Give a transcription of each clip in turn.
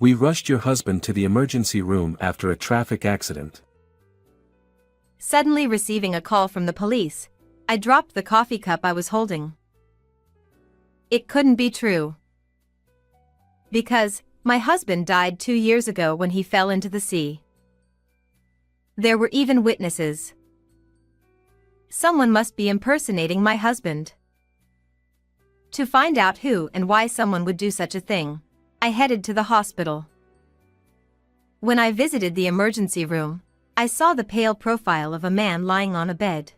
We rushed your husband to the emergency room after a traffic accident. Suddenly receiving a call from the police, I dropped the coffee cup I was holding. It couldn't be true. Because my husband died 2 years ago when he fell into the sea. There were even witnesses. Someone must be impersonating my husband. To find out who and why someone would do such a thing, I headed to the hospital. When I visited the emergency room, I saw the pale profile of a man lying on a bed.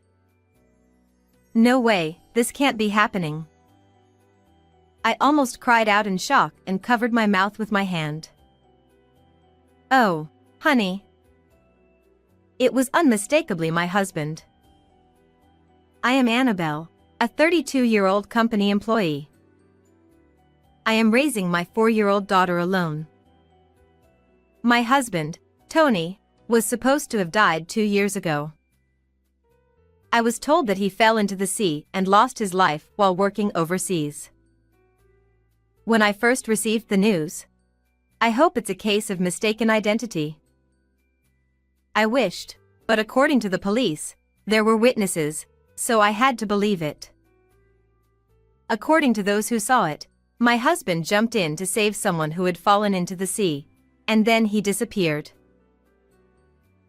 No way, this can't be happening. I almost cried out in shock and covered my mouth with my hand. Oh, honey. It was unmistakably my husband. I am Annabelle, a 32-year-old company employee. I am raising my 4-year-old daughter alone. My husband, Tony, was supposed to have died 2 years ago. I was told that he fell into the sea and lost his life while working overseas. When I first received the news, I hope it's a case of mistaken identity. I wished, but according to the police, there were witnesses, so I had to believe it. According to those who saw it, my husband jumped in to save someone who had fallen into the sea, and then he disappeared.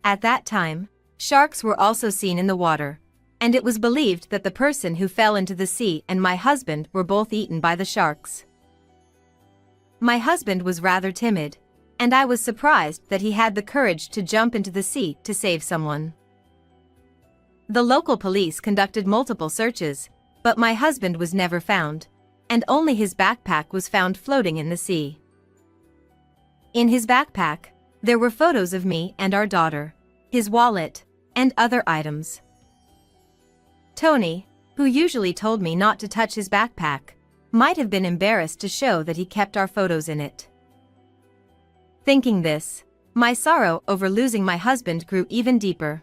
At that time, sharks were also seen in the water, and it was believed that the person who fell into the sea and my husband were both eaten by the sharks. My husband was rather timid, and I was surprised that he had the courage to jump into the sea to save someone. The local police conducted multiple searches, but my husband was never found, and only his backpack was found floating in the sea. In his backpack, there were photos of me and our daughter, his wallet, and other items. Tony, who usually told me not to touch his backpack, might have been embarrassed to show that he kept our photos in it. Thinking this, my sorrow over losing my husband grew even deeper.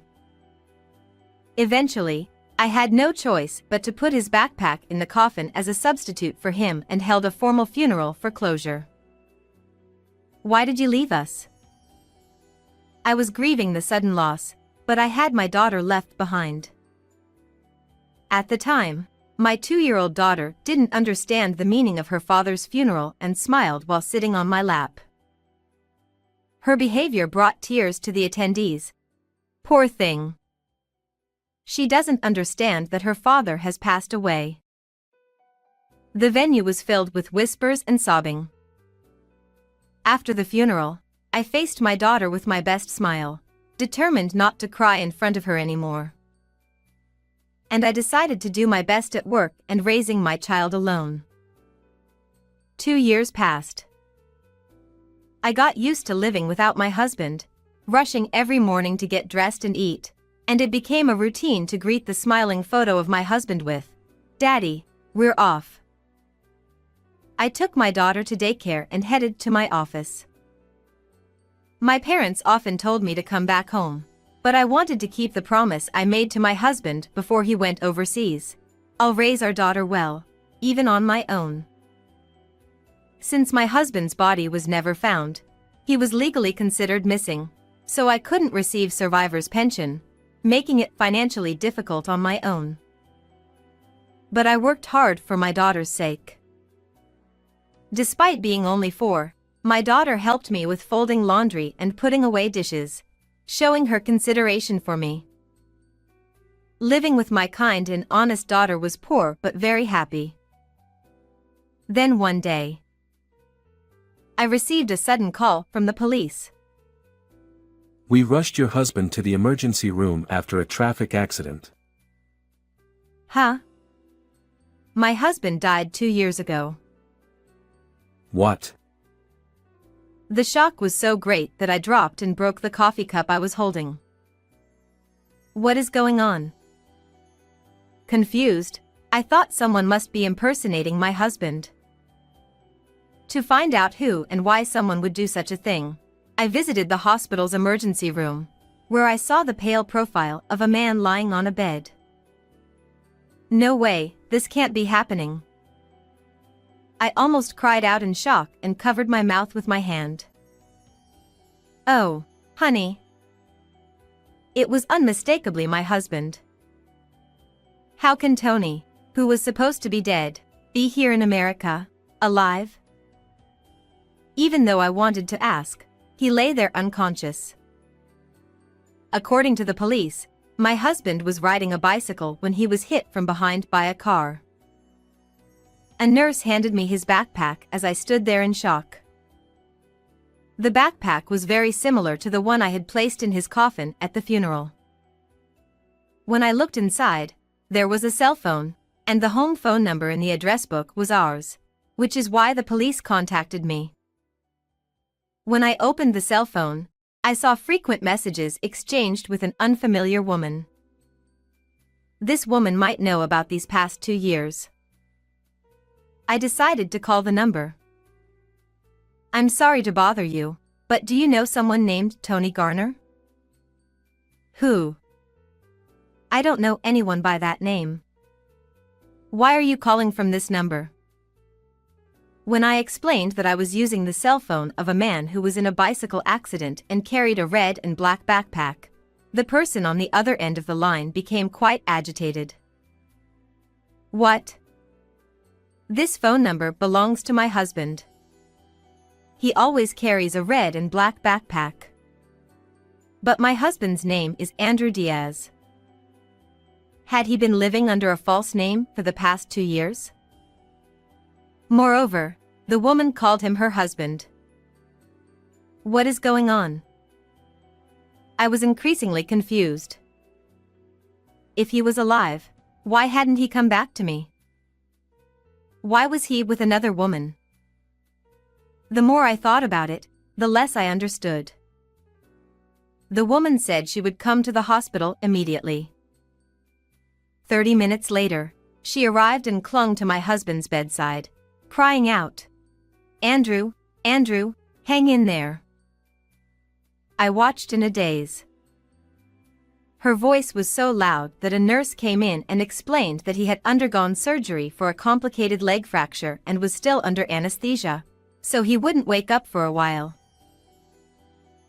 Eventually, I had no choice but to put his backpack in the coffin as a substitute for him and held a formal funeral for closure. Why did you leave us? I was grieving the sudden loss, but I had my daughter left behind. At the time, my 2-year-old daughter didn't understand the meaning of her father's funeral and smiled while sitting on my lap. Her behavior brought tears to the attendees. Poor thing. She doesn't understand that her father has passed away. The venue was filled with whispers and sobbing. After the funeral, I faced my daughter with my best smile, determined not to cry in front of her anymore. And I decided to do my best at work and raising my child alone. 2 years passed. I got used to living without my husband, rushing every morning to get dressed and eat, and it became a routine to greet the smiling photo of my husband with, "Daddy, we're off." I took my daughter to daycare and headed to my office. My parents often told me to come back home, but I wanted to keep the promise I made to my husband before he went overseas. I'll raise our daughter well, even on my own. Since my husband's body was never found, he was legally considered missing, so I couldn't receive survivor's pension, making it financially difficult on my own. But I worked hard for my daughter's sake. Despite being only 4, my daughter helped me with folding laundry and putting away dishes, showing her consideration for me. Living with my kind and honest daughter was poor but very happy. Then one day, I received a sudden call from the police. We rushed your husband to the emergency room after a traffic accident. Huh? My husband died 2 years ago. What? The shock was so great that I dropped and broke the coffee cup I was holding. What is going on? Confused, I thought someone must be impersonating my husband. To find out who and why someone would do such a thing, I visited the hospital's emergency room, where I saw the pale profile of a man lying on a bed. No way, this can't be happening. I almost cried out in shock and covered my mouth with my hand. Oh, honey. It was unmistakably my husband. How can Tony, who was supposed to be dead, be here in America, alive? Even though I wanted to ask, he lay there unconscious. According to the police, my husband was riding a bicycle when he was hit from behind by a car. A nurse handed me his backpack as I stood there in shock. The backpack was very similar to the one I had placed in his coffin at the funeral. When I looked inside, there was a cell phone, and the home phone number in the address book was ours, which is why the police contacted me. When I opened the cell phone, I saw frequent messages exchanged with an unfamiliar woman. This woman might know about these past 2 years. I decided to call the number. I'm sorry to bother you, but do you know someone named Tony Garner? Who? I don't know anyone by that name. Why are you calling from this number? When I explained that I was using the cell phone of a man who was in a bicycle accident and carried a red and black backpack, the person on the other end of the line became quite agitated. What? This phone number belongs to my husband. He always carries a red and black backpack. But my husband's name is Andrew Diaz. Had he been living under a false name for the past 2 years? Moreover, the woman called him her husband. What is going on? I was increasingly confused. If he was alive, why hadn't he come back to me? Why was he with another woman? The more I thought about it, the less I understood. The woman said she would come to the hospital immediately. 30 minutes later, she arrived and clung to my husband's bedside, crying out, "Andrew, Andrew, hang in there." I watched in a daze. Her voice was so loud that a nurse came in and explained that he had undergone surgery for a complicated leg fracture and was still under anesthesia, so he wouldn't wake up for a while.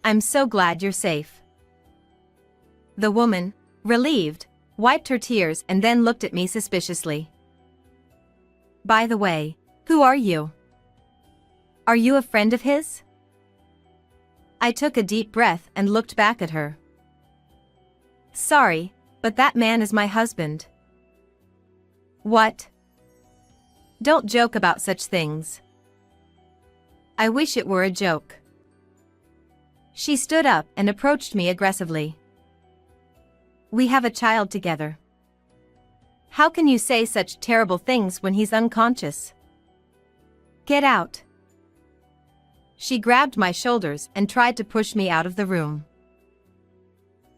"I'm so glad you're safe." The woman, relieved, wiped her tears and then looked at me suspiciously. "By the way, who are you? Are you a friend of his?" I took a deep breath and looked back at her. "Sorry, but that man is my husband." "What? Don't joke about such things." "I wish it were a joke." She stood up and approached me aggressively. "We have a child together. How can you say such terrible things when he's unconscious? Get out." She grabbed my shoulders and tried to push me out of the room.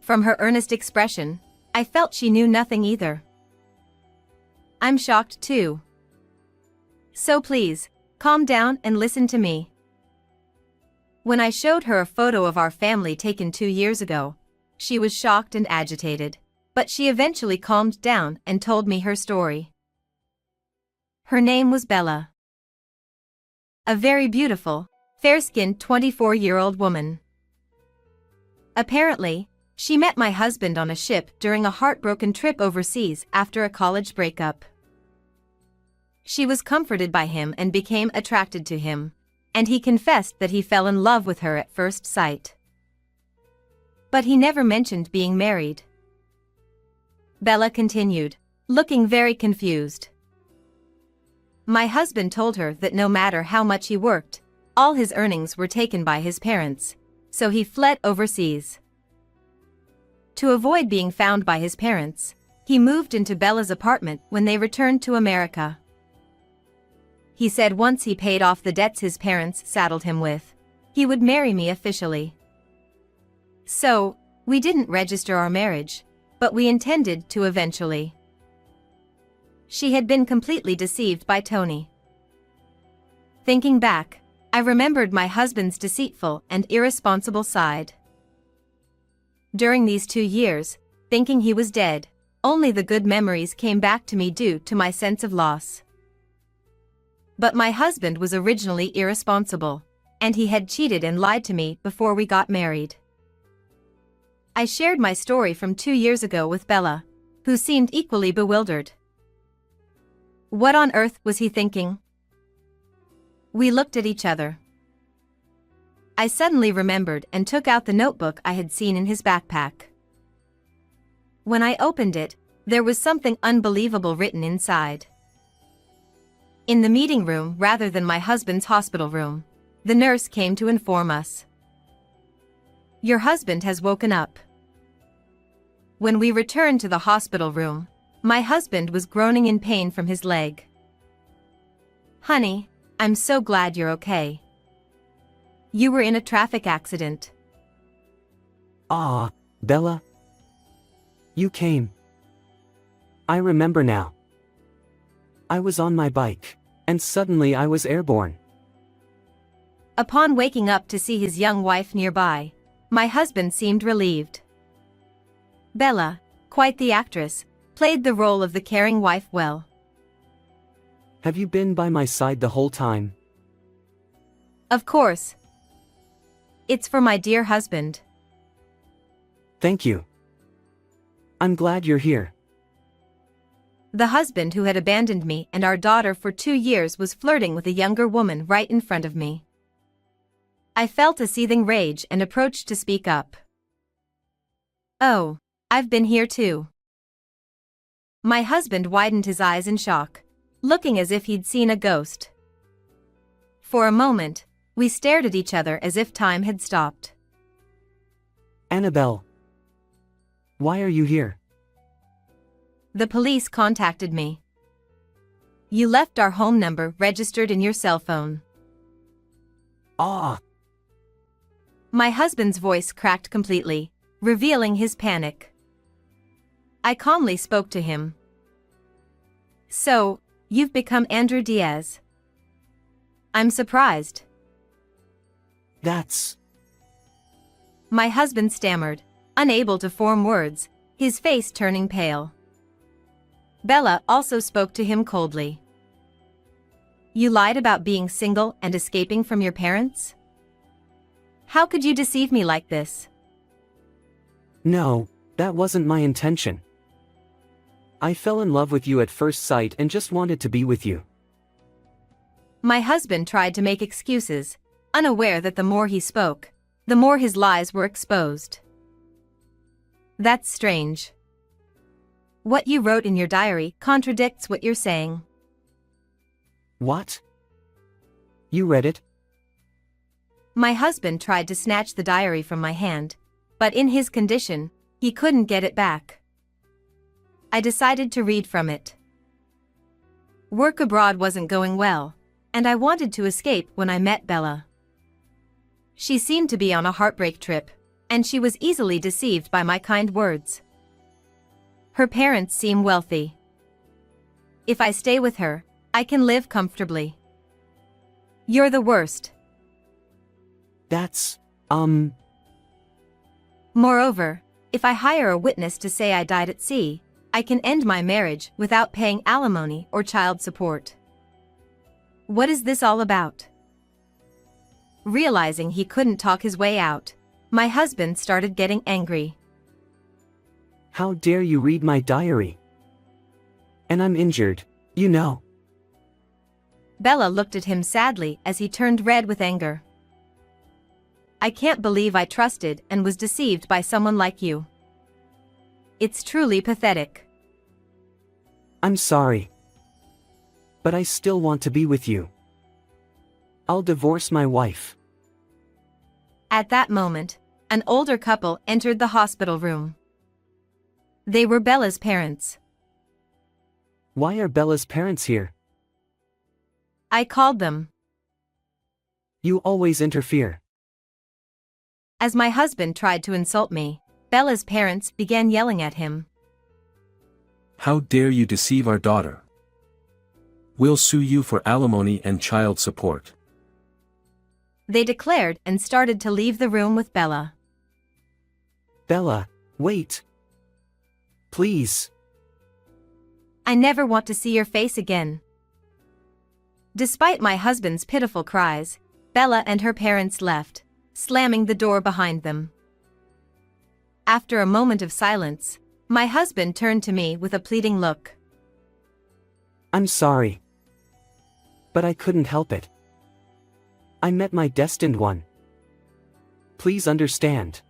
From her earnest expression, I felt she knew nothing either. I'm shocked too. So please, calm down and listen to me. When I showed her a photo of our family taken 2 years ago, she was shocked and agitated, but she eventually calmed down and told me her story. Her name was Bella. A very beautiful, fair-skinned 24-year-old woman. Apparently, she met my husband on a ship during a heartbroken trip overseas after a college breakup. She was comforted by him and became attracted to him, and he confessed that he fell in love with her at first sight. But he never mentioned being married. Bella continued, looking very confused. My husband told her that no matter how much he worked, all his earnings were taken by his parents, so he fled overseas. To avoid being found by his parents, he moved into Bella's apartment when they returned to America. He said once he paid off the debts his parents saddled him with, he would marry me officially. So, we didn't register our marriage, but we intended to eventually. She had been completely deceived by Tony. Thinking back, I remembered my husband's deceitful and irresponsible side. During these 2 years, thinking he was dead, only the good memories came back to me due to my sense of loss. But my husband was originally irresponsible, and he had cheated and lied to me before we got married. I shared my story from 2 years ago with Bella, who seemed equally bewildered. What on earth was he thinking? We looked at each other. I suddenly remembered and took out the notebook I had seen in his backpack. When I opened it, there was something unbelievable written inside. In the meeting room rather than my husband's hospital room, the nurse came to inform us. Your husband has woken up. When we returned to the hospital room, my husband was groaning in pain from his leg. Honey, I'm so glad you're okay. You were in a traffic accident. Ah, Bella. You came. I remember now. I was on my bike, and suddenly I was airborne. Upon waking up to see his young wife nearby, my husband seemed relieved. Bella, quite the actress, played the role of the caring wife well. Have you been by my side the whole time? Of course. It's for my dear husband. Thank you. I'm glad you're here. The husband who had abandoned me and our daughter for 2 years was flirting with a younger woman right in front of me. I felt a seething rage and approached to speak up. Oh, I've been here too. My husband widened his eyes in shock, looking as if he'd seen a ghost. For a moment, we stared at each other as if time had stopped. Annabelle. Why are you here? The police contacted me. You left our home number registered in your cell phone. Ah! My husband's voice cracked completely, revealing his panic. I calmly spoke to him. So, you've become Andrew Diaz. I'm surprised. That's... My husband stammered, unable to form words, his face turning pale. Bella also spoke to him coldly. You lied about being single and escaping from your parents? How could you deceive me like this? No, that wasn't my intention. I fell in love with you at first sight and just wanted to be with you. My husband tried to make excuses, unaware that the more he spoke, the more his lies were exposed. That's strange. What you wrote in your diary contradicts what you're saying. What? You read it? My husband tried to snatch the diary from my hand, but in his condition, he couldn't get it back. I decided to read from it. Work abroad wasn't going well, and I wanted to escape when I met Bella. She seemed to be on a heartbreak trip, and she was easily deceived by my kind words. Her parents seem wealthy. If I stay with her, I can live comfortably. You're the worst. That's, Moreover, if I hire a witness to say I died at sea, I can end my marriage without paying alimony or child support. What is this all about? Realizing he couldn't talk his way out, my husband started getting angry. How dare you read my diary? And I'm injured, you know. Bella looked at him sadly as he turned red with anger. I can't believe I trusted and was deceived by someone like you. It's truly pathetic. I'm sorry. But I still want to be with you. I'll divorce my wife. At that moment, an older couple entered the hospital room. They were Bella's parents. Why are Bella's parents here? I called them. You always interfere. As my husband tried to insult me, Bella's parents began yelling at him. How dare you deceive our daughter? We'll sue you for alimony and child support. They declared and started to leave the room with Bella. Bella, wait. Please. I never want to see your face again. Despite my husband's pitiful cries, Bella and her parents left, slamming the door behind them. After a moment of silence, my husband turned to me with a pleading look. I'm sorry. But I couldn't help it. I met my destined one. Please understand.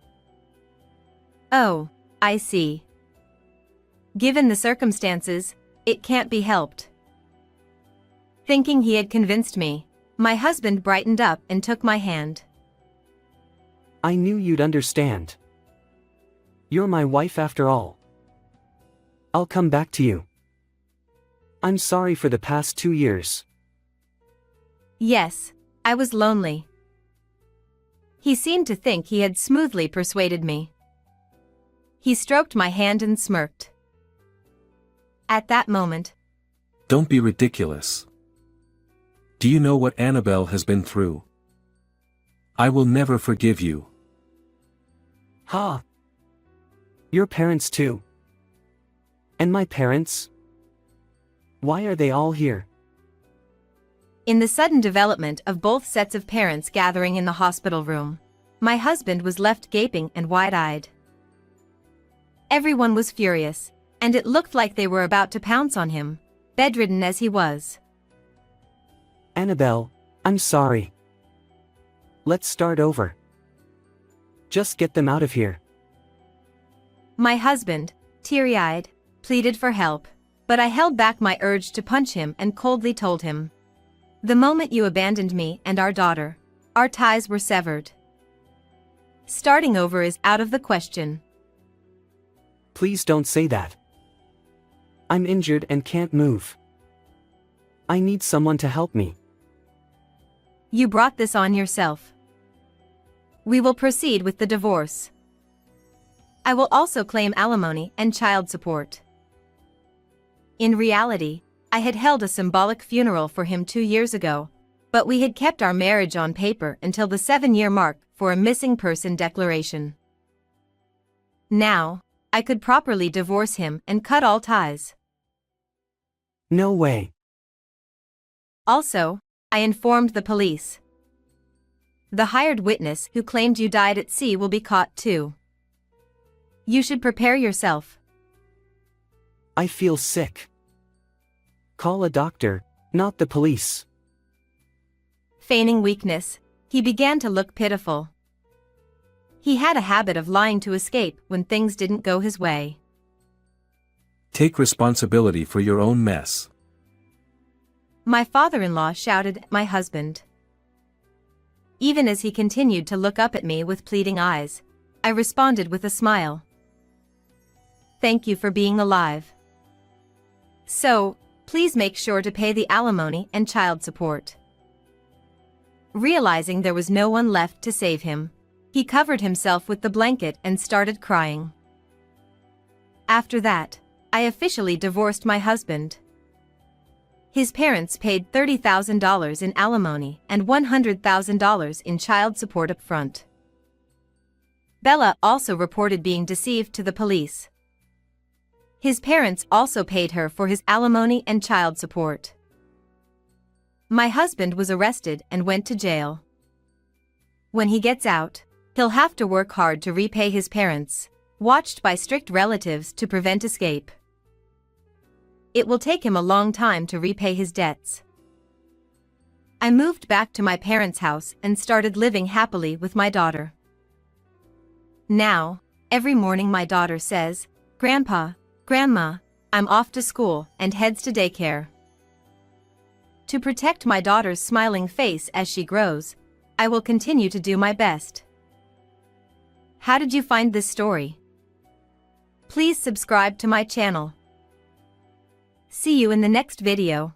Oh, I see. Given the circumstances, it can't be helped. Thinking he had convinced me, my husband brightened up and took my hand. I knew you'd understand. You're my wife after all. I'll come back to you. I'm sorry for the past 2 years. Yes, I was lonely. He seemed to think he had smoothly persuaded me. He stroked my hand and smirked. At that moment, Don't be ridiculous. Do you know what Annabelle has been through? I will never forgive you. Ha! Your parents too. And my parents? Why are they all here? in the sudden development of both sets of parents gathering in the hospital room, my husband was left gaping and wide-eyed. Everyone was furious, and it looked like they were about to pounce on him, bedridden as he was. Annabelle, I'm sorry. Let's start over. Just get them out of here. My husband, teary-eyed, pleaded for help, but I held back my urge to punch him and coldly told him, "The moment you abandoned me and our daughter, our ties were severed. Starting over is out of the question." Please don't say that. I'm injured and can't move. I need someone to help me. You brought this on yourself. We will proceed with the divorce. I will also claim alimony and child support. In reality, I had held a symbolic funeral for him 2 years ago, but we had kept our marriage on paper until the 7-year mark for a missing person declaration. Now, I could properly divorce him and cut all ties. No way. Also, I informed the police. The hired witness who claimed you died at sea will be caught too. You should prepare yourself. I feel sick. Call a doctor, not the police. Feigning weakness, he began to look pitiful. He had a habit of lying to escape when things didn't go his way. Take responsibility for your own mess. My father-in-law shouted at my husband. Even as he continued to look up at me with pleading eyes, I responded with a smile. Thank you for being alive. So, please make sure to pay the alimony and child support. Realizing there was no one left to save him, he covered himself with the blanket and started crying. After that, I officially divorced my husband. His parents paid $30,000 in alimony and $100,000 in child support up front. Bella also reported being deceived to the police. His parents also paid her for his alimony and child support. My husband was arrested and went to jail. When he gets out, he'll have to work hard to repay his parents, watched by strict relatives to prevent escape. It will take him a long time to repay his debts. I moved back to my parents' house and started living happily with my daughter. Now, every morning my daughter says, "Grandpa, Grandma, I'm off to school," and heads to daycare. To protect my daughter's smiling face as she grows, I will continue to do my best. How did you find this story? Please subscribe to my channel. See you in the next video.